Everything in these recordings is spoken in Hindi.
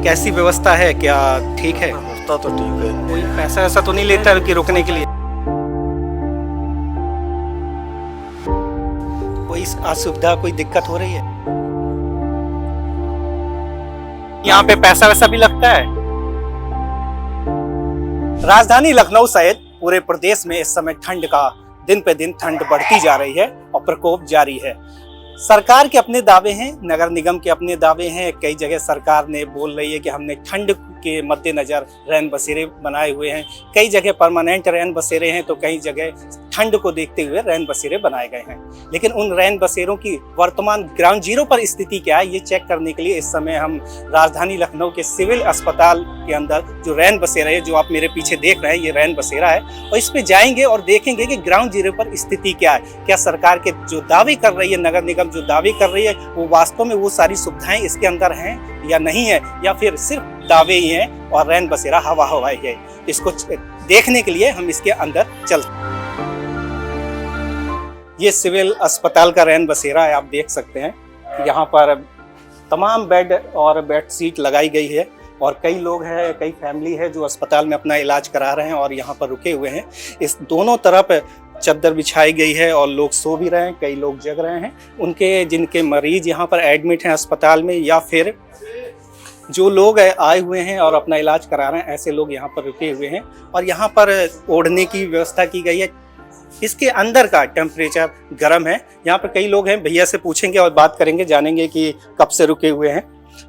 कैसी व्यवस्था है, क्या ठीक है? व्यवस्था तो ठीक है। कोई पैसा ऐसा तो नहीं लेता है कि रुकने के लिए? कोई असुविधा, कोई दिक्कत हो रही है? यहाँ पे पैसा वैसा भी लगता है? राजधानी लखनऊ सहित पूरे प्रदेश में इस समय ठंड का दिन पे दिन ठंड बढ़ती जा रही है और प्रकोप जारी है। सरकार के अपने दावे हैं, नगर निगम के अपने दावे हैं। कई जगह सरकार ने बोल रही है कि हमने ठंड के मद्देनजर रैन बसेरे बनाए हुए हैं। कई जगह परमानेंट रैन बसेरे हैं तो कई जगह ठंड को देखते हुए रैन बसेरे बनाए गए हैं। लेकिन उन रैन बसेरों की वर्तमान ग्राउंड जीरो पर स्थिति क्या है, ये चेक करने के लिए इस समय हम राजधानी लखनऊ के सिविल अस्पताल के अंदर जो रैन बसेरा है, जो आप मेरे पीछे देख रहे हैं, ये रैन बसेरा है और इस पे जाएंगे और देखेंगे कि ग्राउंड जीरो पर स्थिति क्या है। क्या सरकार के जो दावे कर रही है, नगर निगम जो दावे कर रही है, वो वास्तव में वो सारी सुविधाएं इसके अंदर हैं या नहीं है, या फिर सिर्फ दावे ही हैं और रैन बसेरा हवा हवाई है। इसको देखने के लिए हम इसके अंदर चलते हैं। ये सिविल अस्पताल का रैन बसेरा है, आप देख सकते हैं। यहाँ पर तमाम बेड और बेड सीट लगाई गई है और कई लोग हैं, कई फैमिली है जो अस्पताल में अपना इलाज करा रहे हैं और यहाँ पर रुके हुए हैं। इस दोनों तरफ चद्दर बिछाई गई है और लोग सो भी रहे हैं, कई लोग जग रहे हैं। उनके जिनके मरीज यहाँ पर एडमिट हैं अस्पताल में, या फिर जो लोग आए हुए हैं और अपना इलाज करा रहे हैं, ऐसे लोग यहाँ पर रुके हुए हैं। और यहाँ पर ओढ़ने की व्यवस्था की गई है। इसके अंदर का टेम्परेचर गर्म है। यहाँ पर कई लोग हैं, भैया से पूछेंगे और बात करेंगे, जानेंगे कि कब से रुके हुए हैं।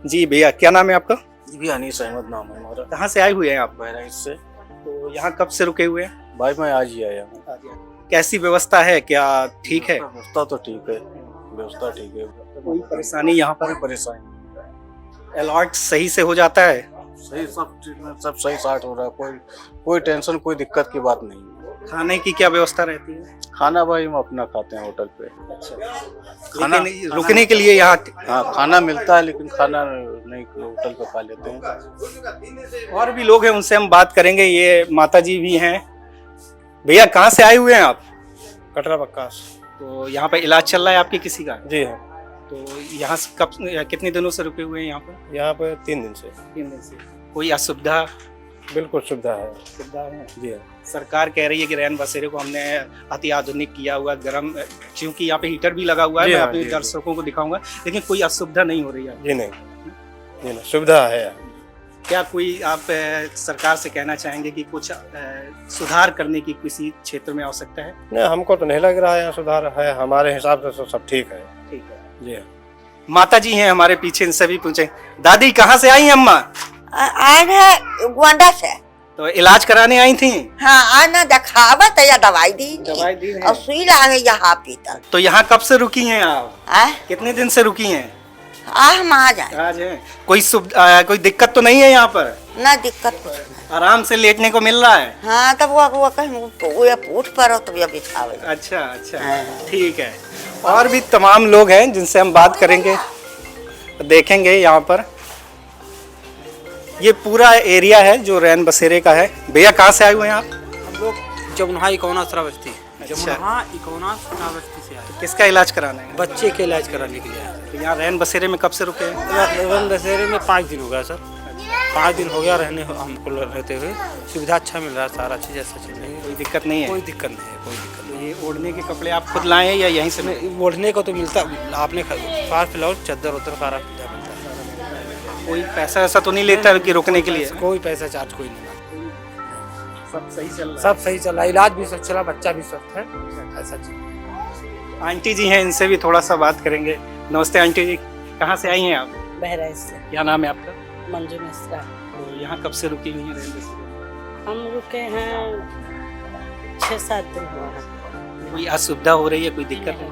जी भैया, क्या नाम है आपका? जी अनीस अहमद नाम है हमारा। कहाँ से आए हुए हैं आप? बहराइच से। तो यहाँ कब से रुके हुए हैं? भाई मैं आज ही आया हूँ। कैसी व्यवस्था है, क्या ठीक है? व्यवस्था तो ठीक है, व्यवस्था ठीक है। कोई परेशानी यहाँ पर? कोई परेशानी अलॉट सही से हो जाता है? सही, सब ट्रीटमेंट सब सही साट हो रहा है। कोई टेंशन, कोई दिक्कत की बात नहीं है। खाने की क्या व्यवस्था रहती है? खाना भाई हम अपना खाते हैं होटल पे। खाना रुकने के लिए यहाँ? हाँ, खाना मिलता है लेकिन खाना नहीं, होटल पे खा लेते हैं। और भी लोग हैं, उनसे हम बात करेंगे। ये माता जी भी हैं। भैया, कहाँ से आए हुए हैं आप? कटरा बक्कास। तो यहाँ पे इलाज चल रहा है आपके किसी का? जी हाँ। तो यहाँ से कब, कितने दिनों से रुके हुए हैं यहाँ पर? यहाँ पे 3 दिन से। 3 दिन से। कोई असुविधा? बिल्कुल सुविधा है। सुविधा है जी हाँ। सरकार कह रही है कि रैन बसेरे को हमने अति आधुनिक किया हुआ, गर्म, क्योंकि यहाँ पे हीटर भी लगा हुआ है। मैं अपने दर्शकों को दिखाऊंगा, लेकिन कोई असुविधा नहीं हो रही है। जी नहीं, जी नहीं, सुविधा है। क्या कोई आप सरकार से कहना चाहेंगे कि कुछ सुधार करने की किसी क्षेत्र में आवश्यकता है? नहीं, हमको तो नहीं लग रहा है सुधार है। हमारे हिसाब से सब ठीक है। ठीक है जी हाँ। माता जी हैं हमारे पीछे, इनसे भी पूछे। दादी, कहाँ से आई हैं अम्मा? आए हैं गोंडा से। तो इलाज कराने आई थी? हाँ, आना दिखावत या दवाई दी थी। दवाई दी है। और सुई लगा यहाँ पीतर। तो यहाँ कब से रुकी हैं आप? कितने दिन से रुकी हैं? हम आ जाए। आज है। कोई दिक्कत तो नहीं है यहाँ पर? ना दिक्कत कुछ नहीं। आराम से लेटने को मिल रहा है? हाँ, तब वो कहीं पूछ पर तो ये बिछावे। अच्छा अच्छा, ठीक है। और भी तमाम लोग हैं जिनसे हम बात करेंगे, देखेंगे। यहाँ पर ये पूरा एरिया है जो रैन बसेरे का है। भैया, कहाँ से आए हुए हैं आप? हम लोग जमुना इकोना श्रावस्ती। जमुना इकोना श्रावस्ती से आए। किसका इलाज कराना है? बच्चे के इलाज कराने के लिए आए। तो यहाँ रैन बसेरे में कब से रुके हैं? रैन बसेरे में 5 दिन हो गया सर। 5 दिन हो गया रहने हमको रहते हुए। सुविधा अच्छा मिल रहा है, सारा चीज़ ऐसा चीज़ नहीं है। कोई दिक्कत नहीं है? कोई दिक्कत नहीं है, कोई दिक्कत नहीं। ये ओढ़ने के कपड़े आप खुद लाए हैं या यहीं से? ओढ़ने को तो मिलता, आपने फार फिलहाल चद्दर उद्दर सारा मिलता है। कोई पैसा ऐसा तो नहीं लेता कि रुकने के लिए? कोई पैसा चार्ज कोई नहीं। सब सही चल रहा है? सब सही चल रहा है, इलाज भी सब चला, बच्चा भी स्वस्थ है, ऐसा चीज। आंटी जी हैं, इनसे भी थोड़ा सा बात करेंगे। नमस्ते आंटी जी, कहाँ से आई हैं आप? बहराइच से। क्या नाम है आपका? मंजू मिश्रा। तो यहाँ कब से रुकी हुई हैं रैन बसेरे? हम रुके हैं 6-7 दिन हुआ है। कोई असुविधा हो रही है, कोई दिक्कत है?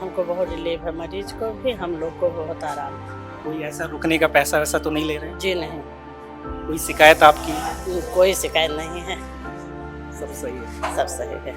हमको बहुत रिलीफ है, मरीज को भी, हम लोग को बहुत आराम है। कोई ऐसा रुकने का पैसा वैसा तो नहीं ले रहे हैं? जी नहीं, कोई शिकायत आपकी? कोई शिकायत नहीं है, सब सही है? सब सही है।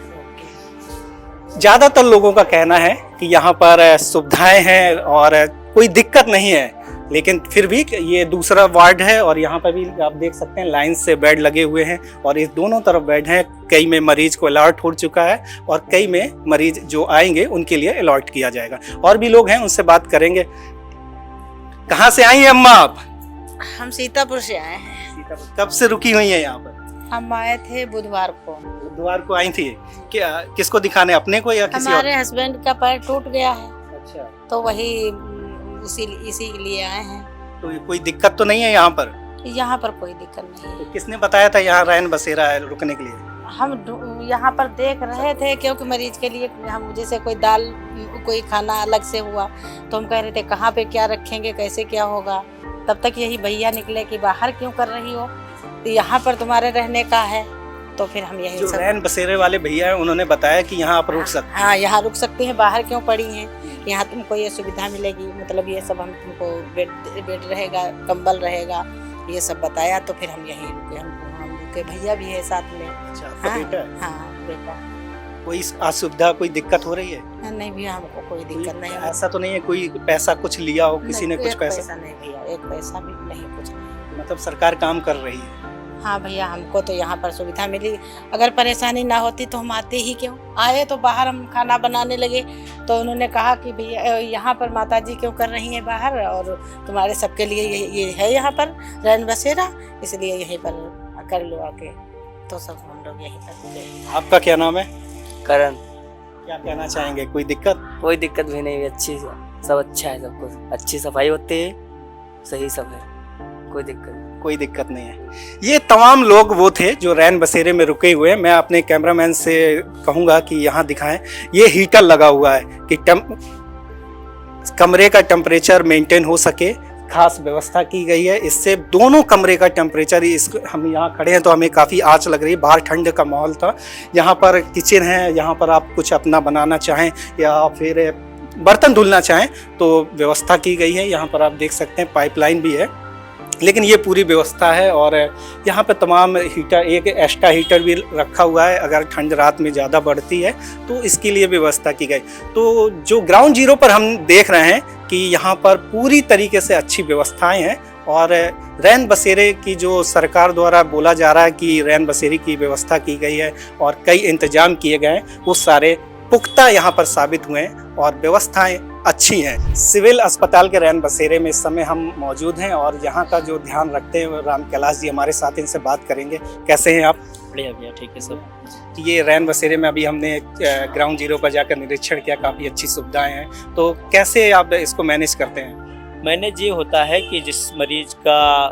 ज़्यादातर लोगों का कहना है कि यहाँ पर सुविधाएं हैं और कोई दिक्कत नहीं है, लेकिन फिर भी ये दूसरा वार्ड है और यहाँ पर भी आप देख सकते हैं लाइन से बेड लगे हुए हैं और इस दोनों तरफ बेड हैं। कई में मरीज को अलॉट हो चुका है और कई में मरीज जो आएंगे उनके लिए अलॉट किया जाएगा। और भी लोग हैं, उनसे बात करेंगे। कहाँ से आई हैं अम्मा आप? हम सीतापुर से आए हैं। सीतापुर कब से रुकी हुई है यहाँ पर? हम आए थे बुधवार को। बुधवार को आई थी। क्या किसको दिखाने, अपने को या किसी और? हमारे हस्बैंड का पैर टूट गया है, अच्छा, तो वही इसी के लिए आए हैं। तो कोई दिक्कत तो नहीं है यहाँ पर? यहाँ पर कोई दिक्कत नहीं तो है। किसने बताया था यहाँ रैन बसेरा है रुकने के लिए? हम यहाँ पर देख रहे थे, क्योंकि मरीज के लिए हम जैसे कोई दाल कोई खाना अलग से हुआ तो हम कह रहे थे कहाँ पे क्या रखेंगे, कैसे क्या होगा। तब तक यही भैया निकले कि बाहर क्यों कर रही हो, तो यहाँ पर तुम्हारे रहने का है। तो फिर हम यही जो सब रैन बसेरे वाले भैया हैं उन्होंने बताया कि यहाँ आप रुक सकते हाँ, यहाँ रुक सकते हैं, बाहर क्यों पड़ी हैं, यहाँ तुमको ये सुविधा मिलेगी, मतलब ये सब हम तुमको बेड रहेगा, कंबल रहेगा, ये सब बताया। तो फिर हम यहीं रुके। हम रुके, भैया भी है साथ में। अच्छा, आपका हाँ, बेटा है? हाँ बेटा। कोई असुविधा, कोई दिक्कत हो रही है? नहीं भैया, हमको कोई दिक्कत नहीं है। ऐसा तो नहीं है कोई पैसा कुछ लिया हो, किसी ने नहीं, कुछ एक पैसा? नहीं भैया, एक पैसा भी नहीं, कुछ नहीं। मतलब सरकार काम कर रही है। हाँ भैया, हमको तो यहाँ पर सुविधा मिली। अगर परेशानी ना होती तो हम आते ही क्यों। आए तो बाहर हम खाना बनाने लगे, तो उन्होंने कहा कि भैया यहाँ पर माताजी क्यों कर रही हैं बाहर, और तुम्हारे सबके लिए ये है यहाँ पर रैन बसेरा, इसलिए यहीं पर कर लो आके। तो सब हम लोग यहीं पर गए। आपका क्या नाम है? करण। क्या कहना चाहेंगे, कोई दिक्कत? कोई दिक्कत भी नहीं है, अच्छी सब अच्छा है, सब कुछ अच्छी सफाई होती है, सही सब है, कोई दिक्कत नहीं। कोई दिक्कत नहीं है। ये तमाम लोग वो थे जो रैन बसेरे में रुके हुए हैं। मैं अपने कैमरामैन से कहूँगा कि यहाँ दिखाएं। ये हीटर लगा हुआ है कि कमरे का टेम्परेचर मेंटेन हो सके, खास व्यवस्था की गई है। इससे दोनों कमरे का टेम्परेचर, हम यहाँ खड़े हैं तो हमें काफ़ी आँच लग रही है, बाहर ठंड का माहौल था। यहाँ पर किचन है, यहाँ पर आप कुछ अपना बनाना चाहें या फिर बर्तन धुलना चाहें तो व्यवस्था की गई है। यहाँ पर आप देख सकते हैं पाइपलाइन भी है, लेकिन ये पूरी व्यवस्था है। और यहाँ पे तमाम हीटर, एक एक्स्ट्रा हीटर भी रखा हुआ है, अगर ठंड रात में ज़्यादा बढ़ती है तो इसके लिए व्यवस्था की गई। तो जो ग्राउंड जीरो पर हम देख रहे हैं कि यहाँ पर पूरी तरीके से अच्छी व्यवस्थाएं हैं। और रैन बसेरे की जो सरकार द्वारा बोला जा रहा है कि रैन बसेरे की व्यवस्था की गई है और कई इंतजाम किए गए हैं, वो सारे पुख्ता यहाँ पर साबित हुए हैं और व्यवस्थाएं अच्छी हैं। सिविल अस्पताल के रैन बसेरे में इस समय हम मौजूद हैं और यहाँ का जो ध्यान रखते हैं राम कैलाश जी हमारे साथ, इनसे बात करेंगे। कैसे हैं आप? बढ़िया भैया, ठीक है सब। ये रैन बसेरे में अभी हमने ग्राउंड जीरो पर जाकर निरीक्षण किया, काफ़ी अच्छी सुविधाएं हैं, तो कैसे आप इसको मैनेज करते हैं? मैनेज ये होता है कि जिस मरीज का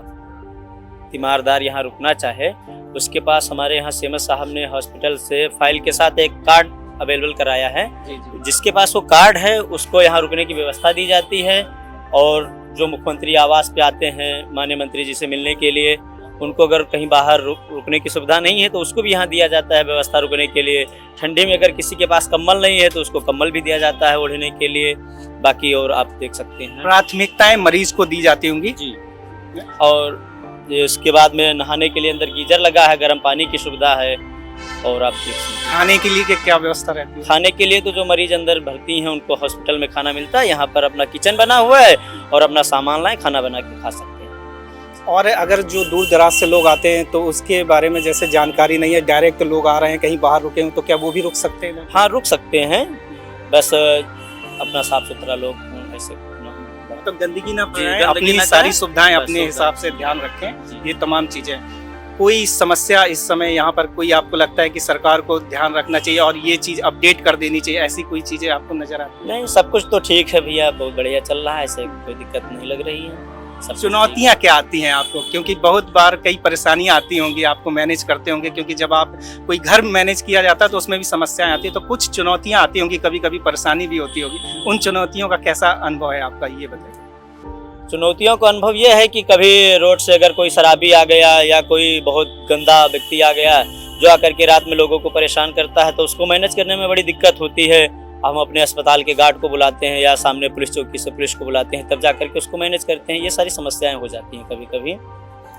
तीमारदार यहाँ रुकना चाहे, उसके पास हमारे यहाँ सेमत साहब ने हॉस्पिटल से फाइल के साथ एक कार्ड अवेलेबल कराया है। जिसके पास वो कार्ड है उसको यहाँ रुकने की व्यवस्था दी जाती है। और जो मुख्यमंत्री आवास पे आते हैं माननीय मंत्री जी से मिलने के लिए, उनको अगर कहीं बाहर रुकने की सुविधा नहीं है तो उसको भी यहाँ दिया जाता है व्यवस्था रुकने के लिए। ठंडी में अगर किसी के पास कंबल नहीं है तो उसको कंबल भी दिया जाता है ओढ़ने के लिए। बाकी और आप देख सकते हैं प्राथमिकताएं मरीज को दी जाती होंगी जी। और उसके बाद में नहाने के लिए अंदर गीजर लगा है, गर्म पानी की सुविधा है। और आप देख सकते हैं खाने के लिए क्या व्यवस्था रहती है? खाने के लिए तो जो मरीज अंदर भर्ती हैं उनको हॉस्पिटल में खाना मिलता है। यहाँ पर अपना किचन बना हुआ है और अपना सामान लाए, खाना बना के खा सकते हैं। और अगर जो दूर दराज से लोग आते हैं तो उसके बारे में जैसे जानकारी नहीं है, डायरेक्ट लोग आ रहे हैं कहीं बाहर रुके हैं, तो क्या वो भी रुक सकते हैं? हाँ, रुक सकते हैं, बस अपना साफ सुथरा लोग ऐसे मतलब गंदगी ना जी, फैलाएं, गंदगी अपनी ना सारी करें, सुविधाएं बस अपने सुविधा। हिसाब से ध्यान रखें। ये तमाम चीजें, कोई समस्या इस समय यहाँ पर कोई आपको लगता है कि सरकार को ध्यान रखना चाहिए और ये चीज अपडेट कर देनी चाहिए, ऐसी कोई चीजें आपको नजर आती है? नहीं, सब कुछ तो ठीक है भैया, बहुत बढ़िया चल रहा है, ऐसे कोई दिक्कत नहीं लग रही है। सब चुनौतियाँ क्या आती हैं आपको? क्योंकि बहुत बार कई परेशानियाँ आती होंगी, आपको मैनेज करते होंगे, क्योंकि जब आप कोई घर मैनेज किया जाता है तो उसमें भी समस्याएं आती है, तो कुछ चुनौतियाँ आती होंगी, कभी कभी परेशानी भी होती होगी। उन चुनौतियों का कैसा अनुभव है आपका, ये बताइए। चुनौतियों का अनुभव यह है कि कभी रोड से अगर कोई शराबी आ गया या कोई बहुत गंदा व्यक्ति आ गया जो आकर के रात में लोगों को परेशान करता है, तो उसको मैनेज करने में बड़ी दिक्कत होती है। हम अपने अस्पताल के गार्ड को बुलाते हैं या सामने पुलिस चौकी से पुलिस को बुलाते हैं, तब जा करके उसको मैनेज करते हैं। ये सारी समस्याएं हो जाती हैं कभी कभी।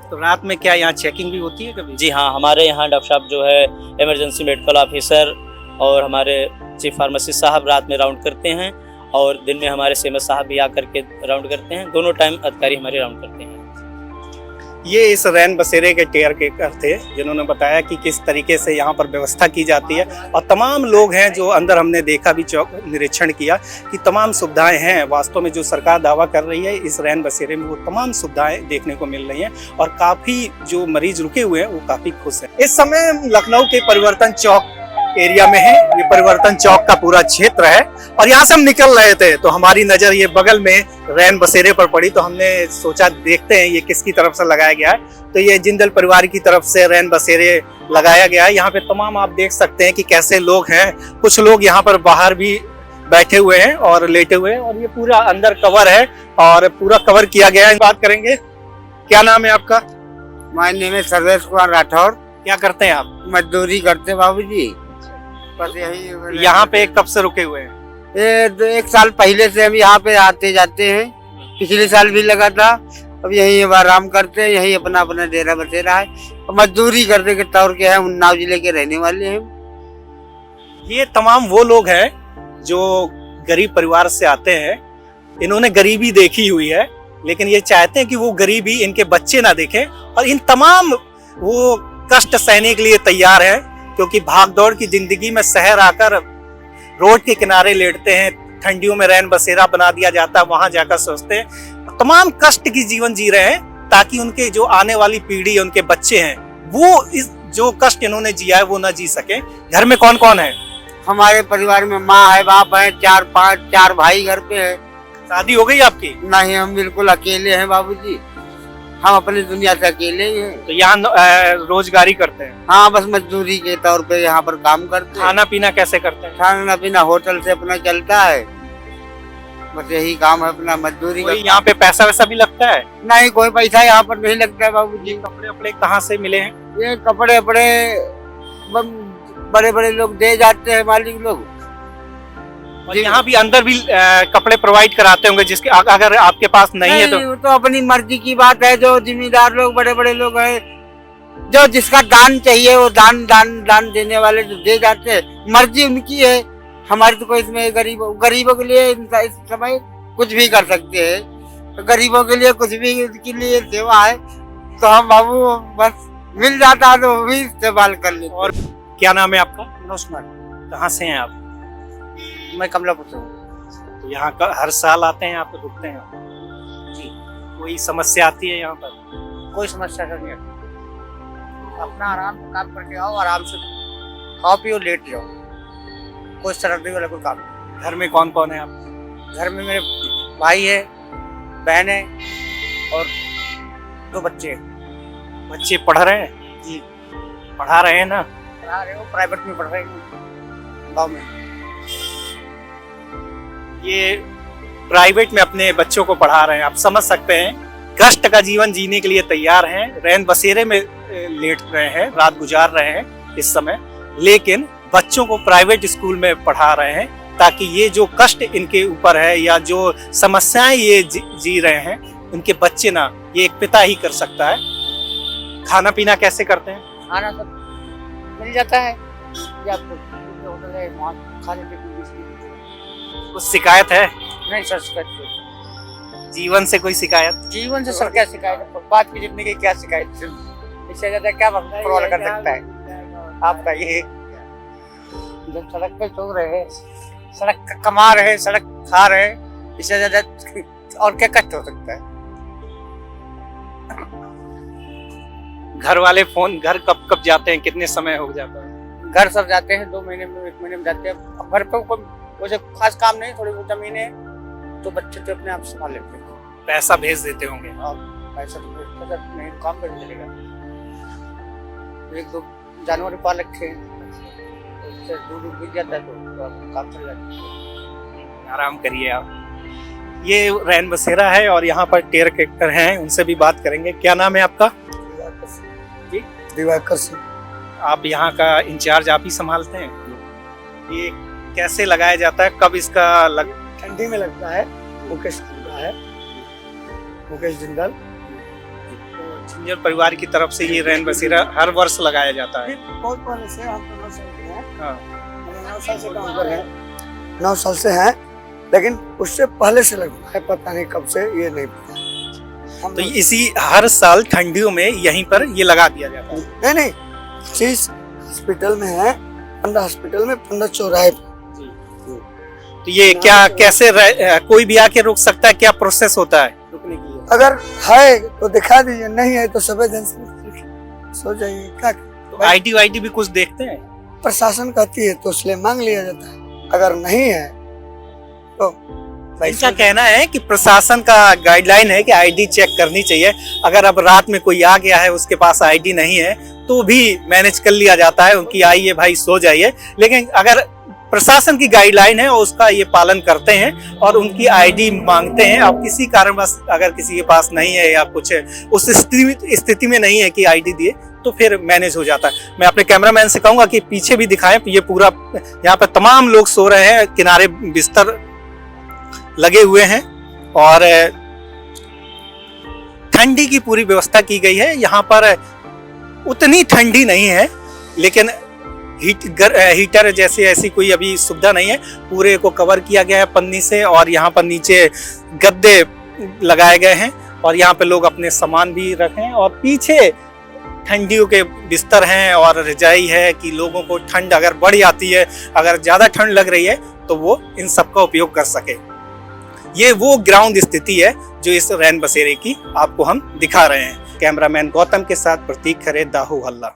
तो रात में क्या यहाँ चेकिंग भी होती है कभी? जी हाँ, हमारे यहाँ डॉक्टर साहब जो है इमरजेंसी मेडिकल ऑफिसर और हमारे चीफ फार्मासिस्ट साहब रात में राउंड करते हैं और दिन में हमारे सेमत साहब भी आकर के राउंड करते हैं। दोनों टाइम अधिकारी हमारे राउंड करते हैं। ये इस रैन बसेरे के टेयर टेकर थे जिन्होंने बताया कि किस तरीके से यहाँ पर व्यवस्था की जाती है, और तमाम लोग हैं जो अंदर हमने देखा भी, चौक निरीक्षण किया कि तमाम सुविधाएं हैं। वास्तव में जो सरकार दावा कर रही है इस रैन बसेरे में वो तमाम सुविधाएं देखने को मिल रही हैं, और काफ़ी जो मरीज रुके हुए हैं वो काफ़ी खुश हैं। इस समय लखनऊ के परिवर्तन चौक एरिया में है। ये परिवर्तन चौक का पूरा क्षेत्र है, और यहाँ से हम निकल रहे थे तो हमारी नज़र ये बगल में रैन बसेरे पर पड़ी, तो हमने सोचा देखते हैं ये किसकी तरफ से लगाया गया है। तो ये जिंदल परिवार की तरफ से रैन बसेरे लगाया गया है। यहाँ पे तमाम आप देख सकते हैं कि कैसे लोग हैं। कुछ लोग यहाँ पर बाहर भी बैठे हुए हैं और लेटे हुए हैं, और ये पूरा अंदर कवर है और पूरा कवर किया गया है। बात करेंगे, क्या नाम है आपका? माय नेम है सर्वेश कुमार राठौर। क्या करते हैं आप? मजदूरी करते बाबूजी। बस यही यहाँ पे कब से रुके हुए हैं? ये 1 साल पहले से हम यहाँ पे आते जाते हैं। पिछले साल भी लगा था। अब यही अब आराम करते हैं, यही अपना अपना डेरा बसेरा है। मजदूरी करने के तौर के हैं, उन्नाव जिले के रहने वाले हैं। ये तमाम वो लोग हैं जो गरीब परिवार से आते हैं। इन्होंने गरीबी देखी हुई है, लेकिन ये चाहते हैं कि वो गरीबी इनके बच्चे ना देखें, और इन तमाम वो कष्ट सहने के लिए तैयार हैं, क्योंकि भागदौड़ की जिंदगी में शहर आकर रोड के किनारे लेटते हैं। ठंडियों में रैन बसेरा बना दिया जाता है, वहां जाकर सोचते हैं। तमाम कष्ट की जीवन जी रहे हैं ताकि उनके जो आने वाली पीढ़ी, उनके बच्चे हैं, वो इस जो कष्ट इन्होंने जिया है वो ना जी सके। घर में कौन कौन है? हमारे परिवार में माँ है, बाप है, 4 भाई घर पे है। शादी हो गई आपकी? नहीं, हम बिल्कुल अकेले हैं बाबूजी। हम अपनी दुनिया से अकेले ही हैं। तो यहाँ रोजगारी करते हैं? हाँ, बस मजदूरी के तौर पे यहाँ पर काम करते हैं। खाना पीना कैसे करते हैं? खाना पीना होटल से अपना चलता है। बस यही काम है अपना, मजदूरी का। यहाँ पे पैसा वैसा भी लगता है? नहीं, कोई पैसा यहाँ पर नहीं लगता है बाबूजी। कपड़े अपने कहाँ से मिले हैं? ये कपड़े अपने बड़े बड़े लोग दे जाते हैं, मालिक लोग। और यहाँ भी अंदर भी कपड़े प्रोवाइड कराते होंगे, जिसके अगर आपके पास नहीं है तो? वो तो अपनी मर्जी की बात है। जो जिम्मेदार लोग, बड़े बड़े लोग हैं, जो जिसका दान चाहिए वो दान देने वाले जो दे जाते हैं, मर्जी उनकी है। हमारी तो कोई इसमें गरीबों के लिए इस समय कुछ भी कर सकते हैं। तो गरीबों के लिए कुछ भी के लिए सेवा है, तो हम बाबू बस मिल जाता है तो भी इस्तेमाल कर लेते। और क्या नाम है आपका? नमस्कार, कहाँ से हैं आप? मैं कमलापुर से हूँ। तो यहाँ का हर साल आते हैं, आप रुकते हैं? जी। कोई समस्या आती है यहाँ पर? कोई समस्या नहीं है। अपना आराम से काम करके आओ, आराम से खाओ पियो, लेट जाओ। कोई सरदर्दी वाला कोई काम नहीं। घर में कौन कौन है आप? घर में मेरे भाई है, बहन है और 2 बच्चे हैं। बच्चे पढ़ रहे हैं? जी। पढ़ा रहे हैं ना? पढ़ा रहे हो, प्राइवेट में पढ़ रहे हैं गाँव में। ये प्राइवेट में अपने बच्चों को पढ़ा रहे हैं। आप समझ सकते हैं, कष्ट का जीवन जीने के लिए तैयार हैं। रैन बसेरे में लेट रहे हैं, रात गुजार रहे हैं इस समय, लेकिन बच्चों को प्राइवेट स्कूल में पढ़ा रहे हैं, ताकि ये जो कष्ट इनके ऊपर है या जो समस्याएं ये जी रहे हैं, उनके बच्चे ना, ये एक पिता ही कर सकता है। खाना पीना कैसे करते हैं? खाना सब मिल जाता है, या होटल है वहाँ खाने पीने की कुछ शिकायत है? नहीं सर, शिकायत नहीं। जीवन से कोई शिकायत? जीवन से सर क्या शिकायत है? बात की जितने की क्या शिकायत? इससे ज्यादा क्या परवाह कर सकता है आपका? ये जब सड़क पे सो रहे हैं, सड़क कमा रहे हैं, सड़क खा रहे हैं, इससे ज्यादा और क्या कष्ट हो सकता है? घर वाले फोन, घर कब कब जाते हैं, कितने समय हो जाता है? घर सब जाते हैं 2 महीने में, 1 महीने में जाते हैं। घर पे कोई खास काम नहीं, थोड़ी बहुत जमीन है तो बच्चे तो अपने आप संभाल लेते हैं। पैसा भेज देते होंगे? और पैसा तो नहीं, काम कर चलेगा। 1-2 जानवर पाल रखे हैं, उससे दूध बिक जाता है तो काम चल जाता है। आराम करिए आप। ये रैन बसेरा है और यहाँ पर टेयर टेकर हैं, उनसे भी बात करेंगे। क्या नाम है आपका? जी, दिवाकर सिंह। आप यहाँ का इंचार्ज आप ही संभालते हैं? ये कैसे लगाया जाता है, कब इसका ठंडी में लगता है। मुकेश जिंदल तो जिंजर परिवार की तरफ से ये रैन बसेरा हर वर्ष लगाया जाता है? बहुत पहले से हम 9 साल के हैं। हाँ। 9 साल से काम कर रहे हैं। 9 साल से हैं, लेकिन उससे पहले से लगता है, पता नहीं कब से, ये नहीं पता। तो इसी हर साल ठंडियों में यहीं पर ये लगा दिया जाता है। नहीं 25 हॉस्पिटल में है, 15 हॉस्पिटल में, 15 चौराहे पे। तो ये क्या कैसे कोई भी आके रोक सकता है? क्या प्रोसेस होता है रुकने के लिए? अगर है तो दिखा दीजिए, नहीं है तो संवेदनशील सो जाइए। क्या तो आईडी वाईडी भी कुछ देखते हैं? प्रशासन कहती है तो इसलिए मांग लिया जाता है, अगर नहीं है तो इनका कहना है कि प्रशासन का गाइडलाइन है कि आईडी चेक करनी चाहिए। अगर अब रात में कोई आ गया है, उसके पास आईडी नहीं है, तो भी मैनेज कर लिया जाता है उनकी, आइए भाई सो जाइए। लेकिन अगर प्रशासन की गाइडलाइन है और उसका ये पालन करते हैं और उनकी आईडी मांगते हैं, अब किसी कारणवश अगर किसी के पास नहीं है या कुछ उस स्थिति में नहीं है कि आईडी दिए, तो फिर मैनेज हो जाता है। मैं अपने कैमरामैन से कहूंगा कि पीछे भी दिखाएं। ये पूरा यहाँ पर तमाम लोग सो रहे हैं, किनारे बिस्तर लगे हुए हैं और ठंडी की पूरी व्यवस्था की गई है। यहाँ पर उतनी ठंडी नहीं है, लेकिन हीटर जैसी ऐसी कोई अभी सुविधा नहीं है। पूरे को कवर किया गया है पन्नी से और यहाँ पर नीचे गद्दे लगाए गए हैं और यहाँ पे लोग अपने सामान भी रखें और पीछे ठंडियों के बिस्तर हैं और रजाई है कि लोगों को ठंड अगर बढ़ जाती है, अगर ज़्यादा ठंड लग रही है, तो वो इन सब का उपयोग कर सके। ये वो ग्राउंड स्थिति है जो इस रैन बसेरे की आपको हम दिखा रहे हैं। कैमरामैन गौतम के साथ प्रतीक खरे, दाहो हल्ला।